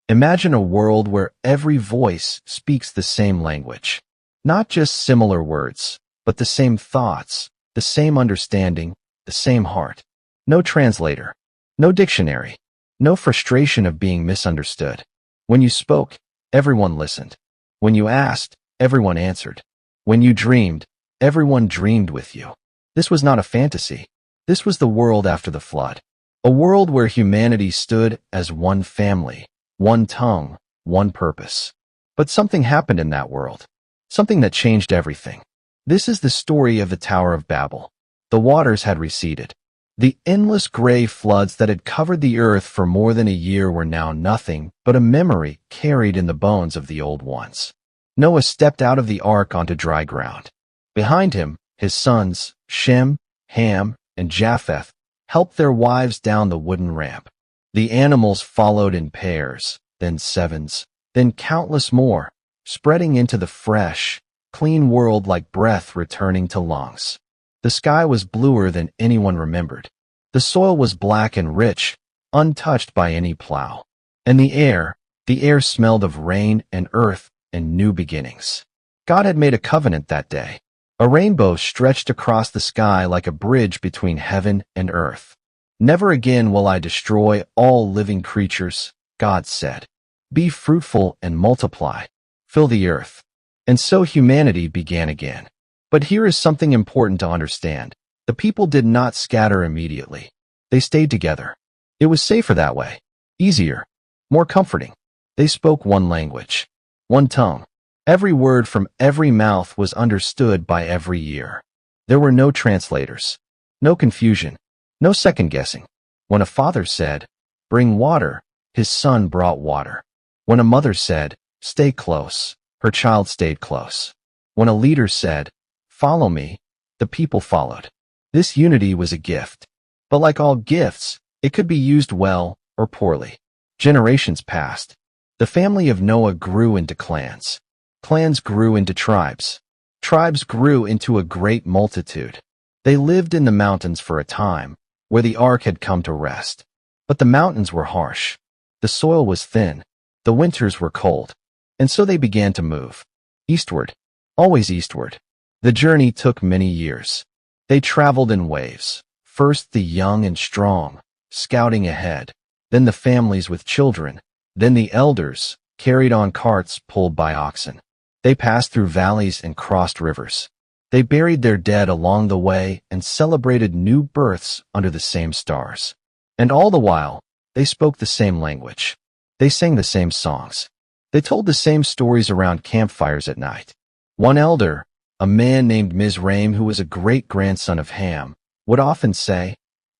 Imagine a world where every voice speaks the same language. Not just similar words, but the same thoughts, the same understanding, the same heart. No translator, no dictionary, no frustration of being misunderstood. When you spoke, everyone listened. When you asked, everyone answered. When you dreamed, everyone dreamed with you. This was not a fantasy. This was the world after the flood. A world where humanity stood as one family, one tongue, one purpose. But something happened in that world. Something that changed everything. This is the story of the Tower of Babel. The waters had receded. The endless gray floods that had covered the earth for more than a year were now nothing but a memory carried in the bones of the old ones. Noah stepped out of the ark onto dry ground. Behind him, his sons, Shem, Ham, and Japheth, helped their wives down the wooden ramp. The animals followed in pairs, then sevens, then countless more, spreading into the fresh, clean world like breath returning to lungs. The sky was bluer than anyone remembered. The soil was black and rich, untouched by any plow. And the air smelled of rain and earth and new beginnings. God had made a covenant that day. A rainbow stretched across the sky like a bridge between heaven and earth. Never again will I destroy all living creatures, God said. Be fruitful and multiply. Fill the earth. And so humanity began again. But here is something important to understand. The people did not scatter immediately. They stayed together. It was safer that way. Easier. More comforting. They spoke one language. One tongue. Every word from every mouth was understood by every ear. There were no translators. No confusion. No second-guessing. When a father said, "Bring water," his son brought water. When a mother said, "Stay close," her child stayed close. When a leader said, "Follow me," the people followed. This unity was a gift. But like all gifts, it could be used well or poorly. Generations passed. The family of Noah grew into clans. Clans grew into tribes. Tribes grew into a great multitude. They lived in the mountains for a time, where the ark had come to rest. But the mountains were harsh. The soil was thin. The winters were cold. And so they began to move. Eastward. Always eastward. The journey took many years. They traveled in waves. First the young and strong, scouting ahead. Then the families with children. Then the elders, carried on carts pulled by oxen. They passed through valleys and crossed rivers. They buried their dead along the way and celebrated new births under the same stars. And all the while, they spoke the same language. They sang the same songs. They told the same stories around campfires at night. One elder, a man named Mizraim who was a great-grandson of Ham, would often say,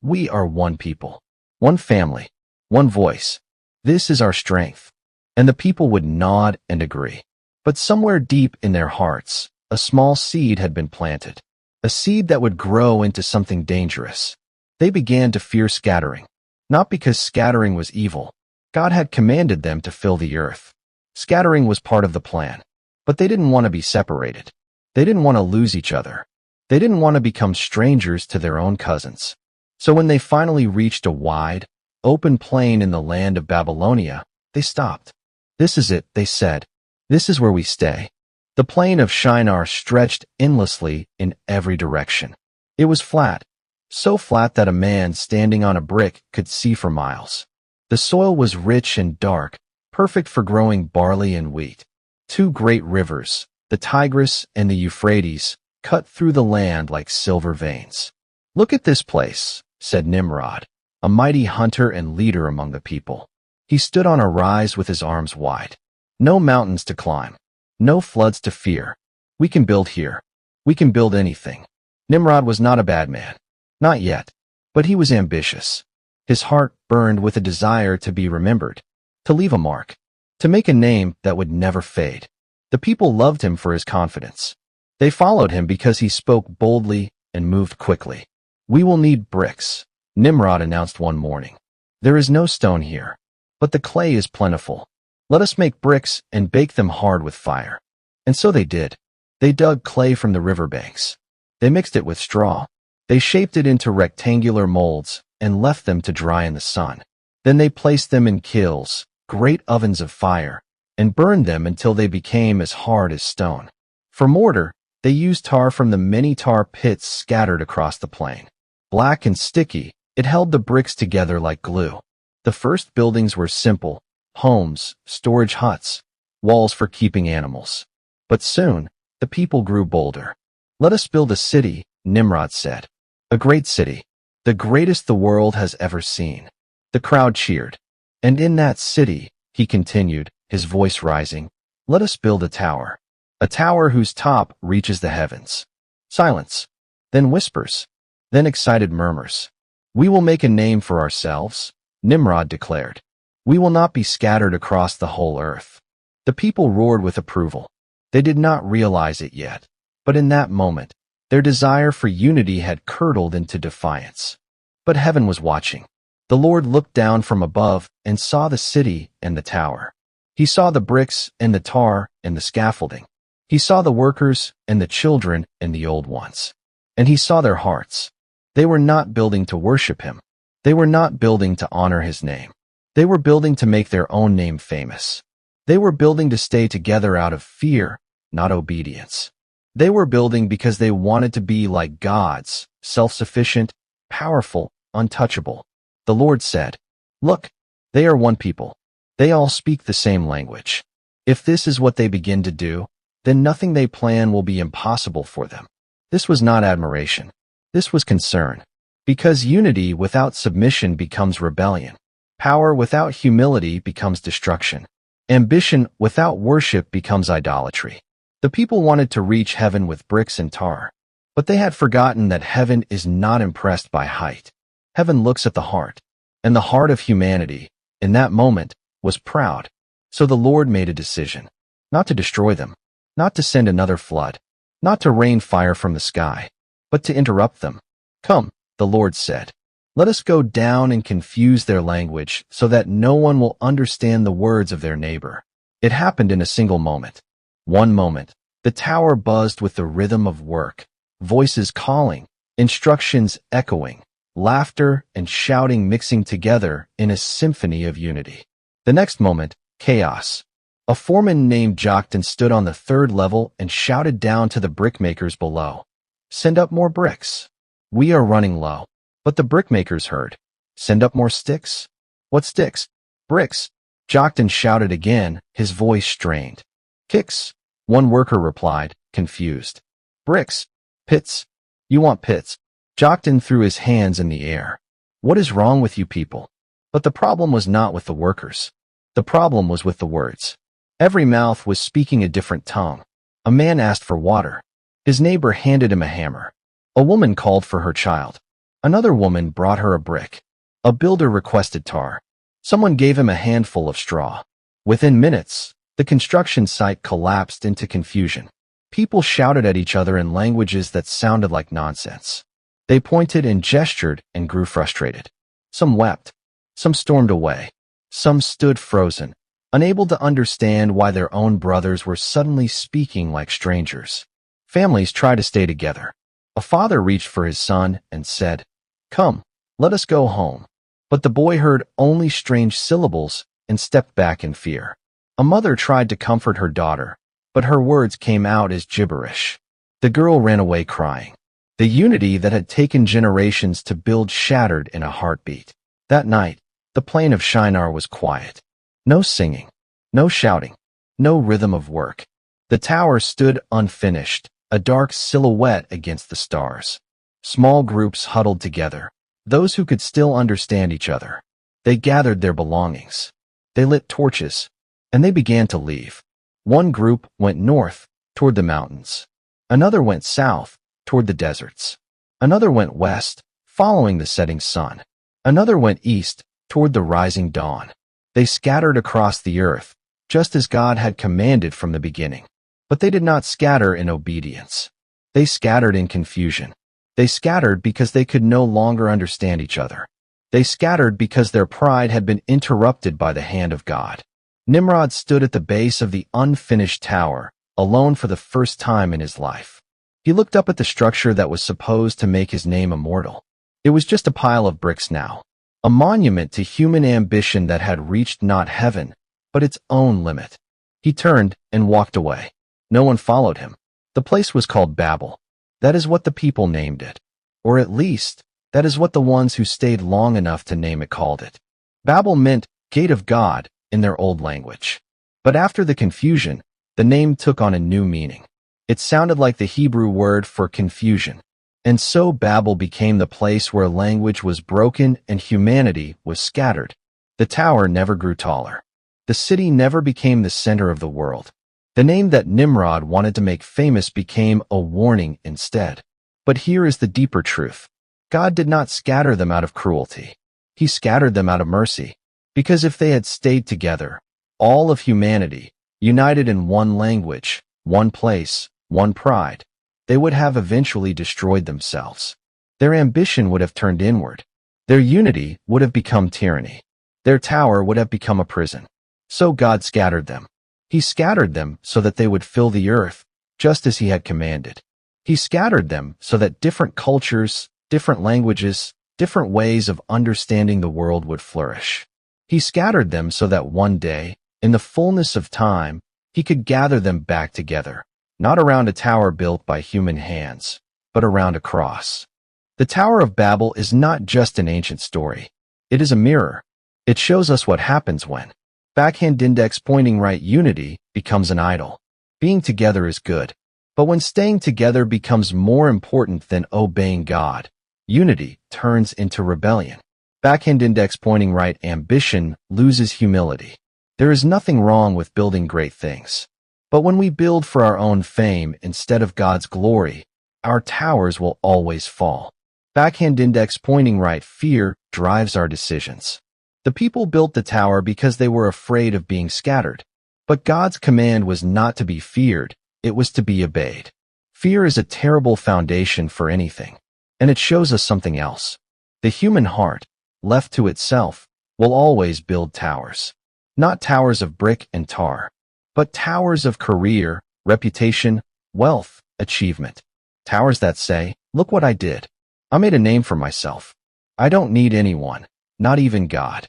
"We are one people, one family, one voice. This is our strength." And the people would nod and agree. But somewhere deep in their hearts, a small seed had been planted, a seed that would grow into something dangerous. They began to fear scattering, not because scattering was evil. God had commanded them to fill the earth. Scattering was part of the plan, but they didn't want to be separated. They didn't want to lose each other. They didn't want to become strangers to their own cousins. So when they finally reached a wide, open plain in the land of Babylonia, they stopped. "This is it," they said. "This is where we stay." The plain of Shinar stretched endlessly in every direction. It was flat, so flat that a man standing on a brick could see for miles. The soil was rich and dark, perfect for growing barley and wheat. Two great rivers, the Tigris and the Euphrates, cut through the land like silver veins. "Look at this place," said Nimrod, a mighty hunter and leader among the people. He stood on a rise with his arms wide. "No mountains to climb. No floods to fear. We can build here. We can build anything." Nimrod was not a bad man. Not yet. But he was ambitious. His heart burned with a desire to be remembered, to leave a mark, to make a name that would never fade. The people loved him for his confidence. They followed him because he spoke boldly and moved quickly. "We will need bricks," Nimrod announced one morning. "There is no stone here, but the clay is plentiful. Let us make bricks and bake them hard with fire." And so they did. They dug clay from the riverbanks. They mixed it with straw. They shaped it into rectangular molds and left them to dry in the sun. Then they placed them in kilns, great ovens of fire and burned them until they became as hard as stone. For mortar, they used tar from the many tar pits scattered across the plain. Black and sticky, it held the bricks together like glue. The first buildings were simple: homes, storage huts, walls for keeping animals. But soon, the people grew bolder. "Let us build a city," Nimrod said. "A great city, the greatest the world has ever seen." The crowd cheered. "And in that city," he continued, his voice rising, "let us build a tower whose top reaches the heavens." Silence. Then whispers. Then excited murmurs. "We will make a name for ourselves," Nimrod declared. "We will not be scattered across the whole earth." The people roared with approval. They did not realize it yet, but in that moment, their desire for unity had curdled into defiance. But heaven was watching. The Lord looked down from above and saw the city and the tower. He saw the bricks and the tar and the scaffolding. He saw the workers and the children and the old ones. And he saw their hearts. They were not building to worship him. They were not building to honor his name. They were building to make their own name famous. They were building to stay together out of fear, not obedience. They were building because they wanted to be like gods, self-sufficient, powerful, untouchable. The Lord said, "Look, they are one people. They all speak the same language. If this is what they begin to do, then nothing they plan will be impossible for them." This was not admiration. This was concern. Because unity without submission becomes rebellion. Power without humility becomes destruction. Ambition without worship becomes idolatry. The people wanted to reach heaven with bricks and tar, but they had forgotten that heaven is not impressed by height. Heaven looks at the heart, and the heart of humanity, in that moment, was proud. So the Lord made a decision, not to destroy them, not to send another flood, not to rain fire from the sky, but to interrupt them. "Come," the Lord said. "Let us go down and confuse their language so that no one will understand the words of their neighbor." It happened in a single moment. One moment, the tower buzzed with the rhythm of work, voices calling, instructions echoing, laughter and shouting mixing together in a symphony of unity. The next moment, chaos. A foreman named Joktan stood on the third level and shouted down to the brickmakers below, "Send up more bricks. We are running low." But the brickmakers heard, "Send up more sticks." "What sticks?" "Bricks." Joktan shouted again, his voice strained. "Kicks," one worker replied, confused. "Bricks." "Pits." "You want pits." Joktan threw his hands in the air. "What is wrong with you people?" But the problem was not with the workers. The problem was with the words. Every mouth was speaking a different tongue. A man asked for water. His neighbor handed him a hammer. A woman called for her child. Another woman brought her a brick. A builder requested tar. Someone gave him a handful of straw. Within minutes, the construction site collapsed into confusion. People shouted at each other in languages that sounded like nonsense. They pointed and gestured and grew frustrated. Some wept. Some stormed away. Some stood frozen, unable to understand why their own brothers were suddenly speaking like strangers. Families tried to stay together. A father reached for his son and said, "Come, let us go home." But the boy heard only strange syllables and stepped back in fear. A mother tried to comfort her daughter, but her words came out as gibberish. The girl ran away crying. The unity that had taken generations to build shattered in a heartbeat. That night, the plain of Shinar was quiet. No singing, no shouting, no rhythm of work. The tower stood unfinished, a dark silhouette against the stars. Small groups huddled together, those who could still understand each other. They gathered their belongings. They lit torches, and they began to leave. One group went north, toward the mountains. Another went south, toward the deserts. Another went west, following the setting sun. Another went east, toward the rising dawn. They scattered across the earth, just as God had commanded from the beginning. But they did not scatter in obedience. They scattered in confusion. They scattered because they could no longer understand each other. They scattered because their pride had been interrupted by the hand of God. Nimrod stood at the base of the unfinished tower, alone for the first time in his life. He looked up at the structure that was supposed to make his name immortal. It was just a pile of bricks now. A monument to human ambition that had reached not heaven, but its own limit. He turned and walked away. No one followed him. The place was called Babel. That is what the people named it. Or at least, that is what the ones who stayed long enough to name it called it. Babel meant gate of God in their old language. But after the confusion, the name took on a new meaning. It sounded like the Hebrew word for confusion. And so Babel became the place where language was broken and humanity was scattered. The tower never grew taller. The city never became the center of the world. The name that Nimrod wanted to make famous became a warning instead. But here is the deeper truth. God did not scatter them out of cruelty. He scattered them out of mercy. Because if they had stayed together, all of humanity, united in one language, one place, one pride, they would have eventually destroyed themselves. Their ambition would have turned inward. Their unity would have become tyranny. Their tower would have become a prison. So God scattered them. He scattered them so that they would fill the earth, just as he had commanded. He scattered them so that different cultures, different languages, different ways of understanding the world would flourish. He scattered them so that one day, in the fullness of time, he could gather them back together, not around a tower built by human hands, but around a cross. The Tower of Babel is not just an ancient story. It is a mirror. It shows us what happens when backhand index pointing right unity becomes an idol. Being together is good, but when staying together becomes more important than obeying God, unity turns into rebellion. Backhand index pointing right ambition loses humility. There is nothing wrong with building great things. But when we build for our own fame instead of God's glory, our towers will always fall. Backhand index pointing right fear drives our decisions. The people built the tower because they were afraid of being scattered. But God's command was not to be feared, it was to be obeyed. Fear is a terrible foundation for anything, and it shows us something else. The human heart, left to itself, will always build towers. Not towers of brick and tar, but towers of career, reputation, wealth, achievement. Towers that say, look what I did. I made a name for myself. I don't need anyone, not even God.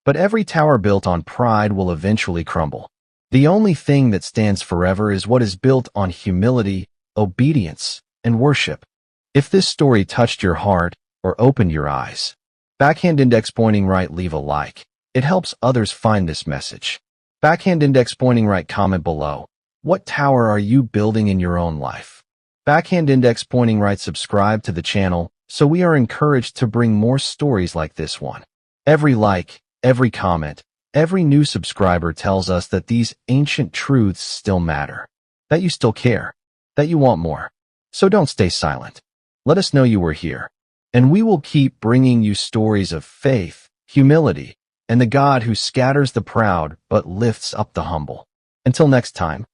But every tower built on pride will eventually crumble. The only thing that stands forever is what is built on humility, obedience, and worship. If this story touched your heart or opened your eyes, backhand index pointing right, leave a like. It helps others find this message. Backhand index pointing right, comment below. What tower are you building in your own life? Backhand index pointing right, subscribe to the channel so we are encouraged to bring more stories like this one. Every like, every comment, every new subscriber tells us that these ancient truths still matter, that you still care, that you want more. So don't stay silent. Let us know you were here, and we will keep bringing you stories of faith, humility, and the God who scatters the proud but lifts up the humble. Until next time,